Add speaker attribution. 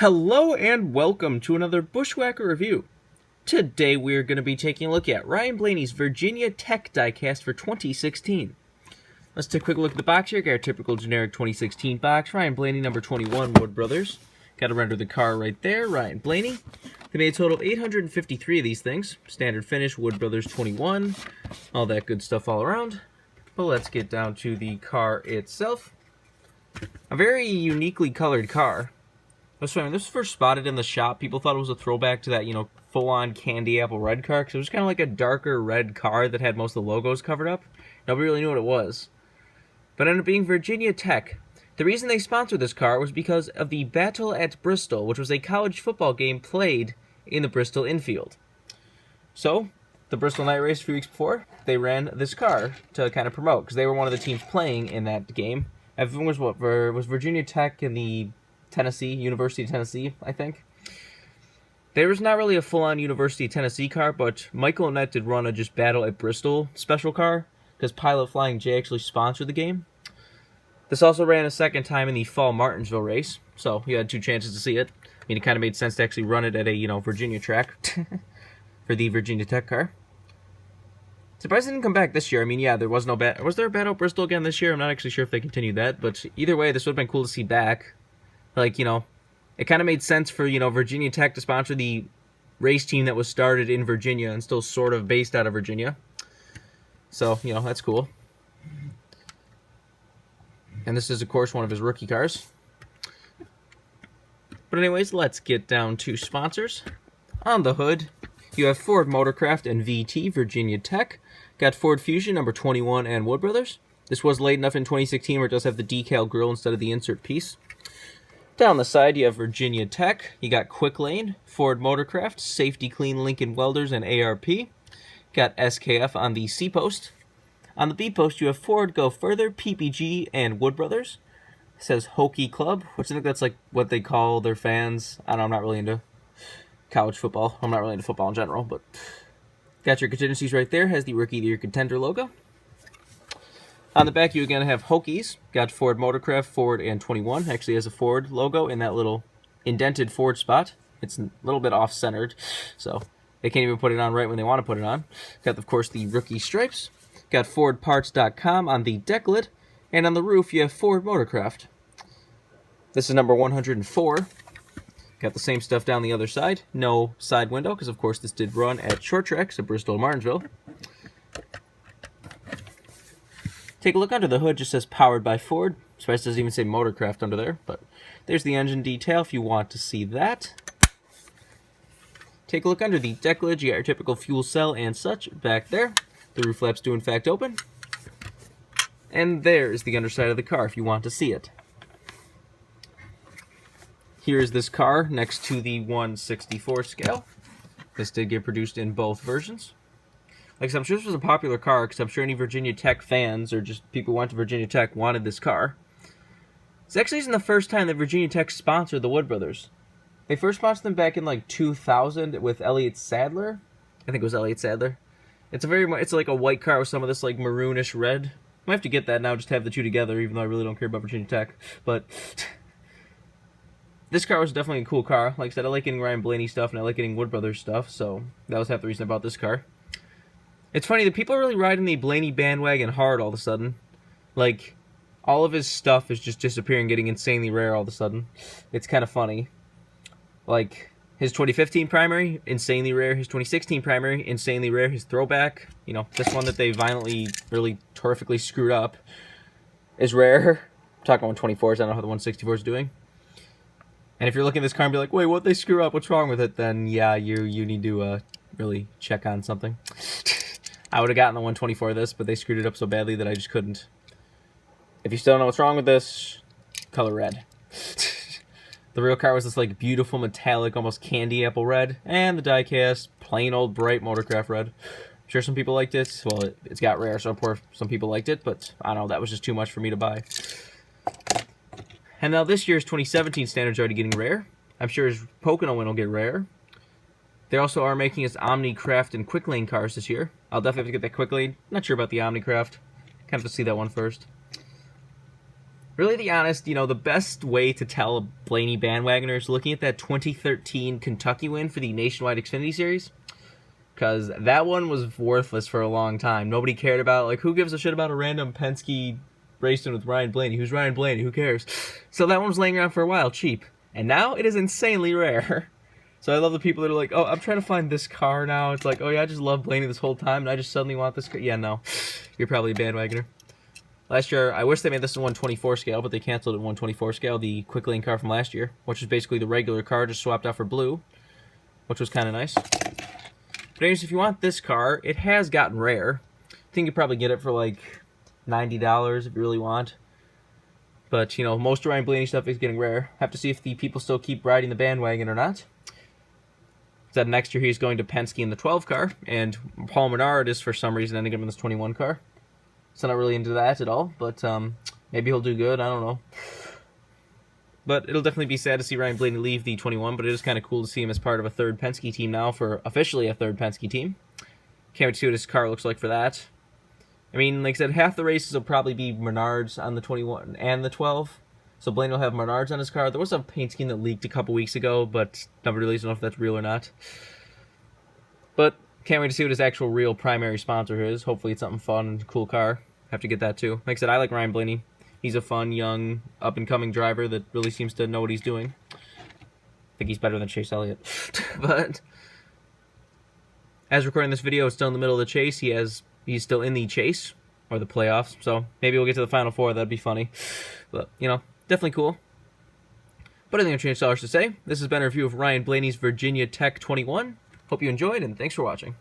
Speaker 1: Hello and welcome to another Bushwhacker review. Today we're going to be taking a look at Ryan Blaney's Virginia Tech diecast for 2016. Let's take a quick look at the box here. Got our typical generic 2016 box. Ryan Blaney, number 21, Wood Brothers. Got to render the car right there. Ryan Blaney. They made a total of 853 of these things. Standard finish, Wood Brothers 21. All that good stuff all around. But let's get down to the car itself. A very uniquely colored car. When this was first spotted in the shop, people thought it was a throwback to that, full-on candy apple red car, because it was kind of like a darker red car that had most of the logos covered up. Nobody really knew what it was. But it ended up being Virginia Tech. The reason they sponsored this car was because of the Battle at Bristol, which was a college football game played in the Bristol infield. So, the Bristol night race a few weeks before, they ran this car to kind of promote, because they were one of the teams playing in that game. Everyone was Virginia Tech and the University of Tennessee, I think. There was not really a full-on University of Tennessee car, but Michael and Annette did run a just Battle at Bristol special car, because Pilot Flying J actually sponsored the game. This also ran a second time in the Fall Martinsville race, so you had two chances to see it. I mean, it kind of made sense to actually run it at a, Virginia track for the Virginia Tech car. Surprised it didn't come back this year. I mean, yeah, there was no Was there a Battle at Bristol again this year? I'm not actually sure if they continued that, but either way, this would have been cool to see back. Like, it kind of made sense for, Virginia Tech to sponsor the race team that was started in Virginia and still sort of based out of Virginia. So, that's cool. And this is, of course, one of his rookie cars. But anyways, let's get down to sponsors. On the hood, you have Ford Motorcraft and VT, Virginia Tech. Got Ford Fusion, number 21, and Wood Brothers. This was late enough in 2016 where it does have the decal grill instead of the insert piece. Down the side, you have Virginia Tech. You got Quick Lane, Ford Motorcraft, Safety Clean Lincoln Welders, and ARP. Got SKF on the C post. On the B post, you have Ford Go Further, PPG, and Wood Brothers. It says Hokie Club, which I think that's like what they call their fans. I don't know, I'm not really into college football. I'm not really into football in general, but got your contingencies right there. Has the Rookie of the Year Contender logo. On the back, you again have Hokies. Got Ford Motorcraft, Ford, and 21. Actually has a Ford logo in that little indented Ford spot. It's a little bit off-centered, so they can't even put it on right when they want to put it on. Got, of course, the rookie stripes. Got FordParts.com on the deck lid. And on the roof, you have Ford Motorcraft. This is number 104. Got the same stuff down the other side. No side window, because, of course, this did run at short tracks at Bristol and Martinsville. Take a look under the hood, just says powered by Ford. Surprised it doesn't even say Motorcraft under there, but there's the engine detail if you want to see that. Take a look under the deck lid. You got your typical fuel cell and such back there. The roof flaps do in fact open. And there is the underside of the car if you want to see it. Here is this car next to the 1/64 scale. This did get produced in both versions. Like I said, I'm sure this was a popular car, because I'm sure any Virginia Tech fans, or just people who went to Virginia Tech, wanted this car. This actually isn't the first time that Virginia Tech sponsored the Wood Brothers. They first sponsored them back in, 2000 with Elliott Sadler. I think it was Elliott Sadler. It's like a white car with some of this, maroonish red. I might have to get that now, just to have the two together, even though I really don't care about Virginia Tech. But this car was definitely a cool car. Like I said, I like getting Ryan Blaney stuff, and I like getting Wood Brothers stuff, so that was half the reason I bought this car. It's funny that people are really riding the Blaney bandwagon hard all of a sudden. Like, all of his stuff is just disappearing, getting insanely rare all of a sudden. It's kind of funny. Like, his 2015 primary, insanely rare. His 2016 primary, insanely rare. His throwback, this one that they violently, really terrifically screwed up, is rare. I'm talking 124s, I don't know how the 164 is doing. And if you're looking at this car and be like, wait, what'd they screw up? What's wrong with it? Then, yeah, you need to really check on something. I would have gotten the 124 of this, but they screwed it up so badly that I just couldn't. If you still don't know what's wrong with this, color red. The real car was this beautiful metallic, almost candy apple red, and the diecast, plain old bright Motorcraft red. I'm sure some people liked it. Well, it's got rare, so some people liked it, but I don't know, that was just too much for me to buy. And now this year's 2017 standard's already getting rare. I'm sure his Pocono one will get rare. They also are making his Omnicraft and Quick Lane cars this year. I'll definitely have to get that Quick Lane. Not sure about the Omnicraft. Kind of have to see that one first. Really, the honest, the best way to tell a Blaney bandwagoner is looking at that 2013 Kentucky win for the Nationwide Xfinity Series. Because that one was worthless for a long time. Nobody cared about, like, who gives a shit about a random Penske racing with Ryan Blaney? Who's Ryan Blaney? Who cares? So that one was laying around for a while, cheap. And now it is insanely rare. So I love the people that are like, oh, I'm trying to find this car now. It's like, oh yeah, I just love Blaney this whole time, and I just suddenly want this car. Yeah, no. You're probably a bandwagoner. Last year, I wish they made this in 124 scale, but they canceled it in 124 scale, the quick lane car from last year, which is basically the regular car, just swapped out for blue, which was kind of nice. But anyways, if you want this car, it has gotten rare. I think you probably get it for like $90 if you really want. But, most Ryan Blaney stuff is getting rare. Have to see if the people still keep riding the bandwagon or not. That next year he's going to Penske in the 12 car, and Paul Menard is for some reason ending up in this 21 car. So not really into that at all, but maybe he'll do good, I don't know. But it'll definitely be sad to see Ryan Blaney leave the 21, but it is kind of cool to see him as part of a third Penske team now, for officially a third Penske team. Can't wait to see what his car looks like for that. I mean, like I said, half the races will probably be Menards on the 21 and the 12. So Blaney will have Menards on his car. There was a paint scheme that leaked a couple weeks ago, but nobody really knows if that's real or not. But can't wait to see what his actual real primary sponsor is. Hopefully it's something fun and cool car. Have to get that too. Like I said, I like Ryan Blaney. He's a fun, young, up-and-coming driver that really seems to know what he's doing. I think he's better than Chase Elliott. But as recording this video, it's still in the middle of the chase. He's still in the chase, or the playoffs, so maybe we'll get to the Final Four. That'd be funny. But, definitely cool. But I think I'm changed dollars to say. This has been a review of Ryan Blaney's Virginia Tech 21. Hope you enjoyed, and thanks for watching.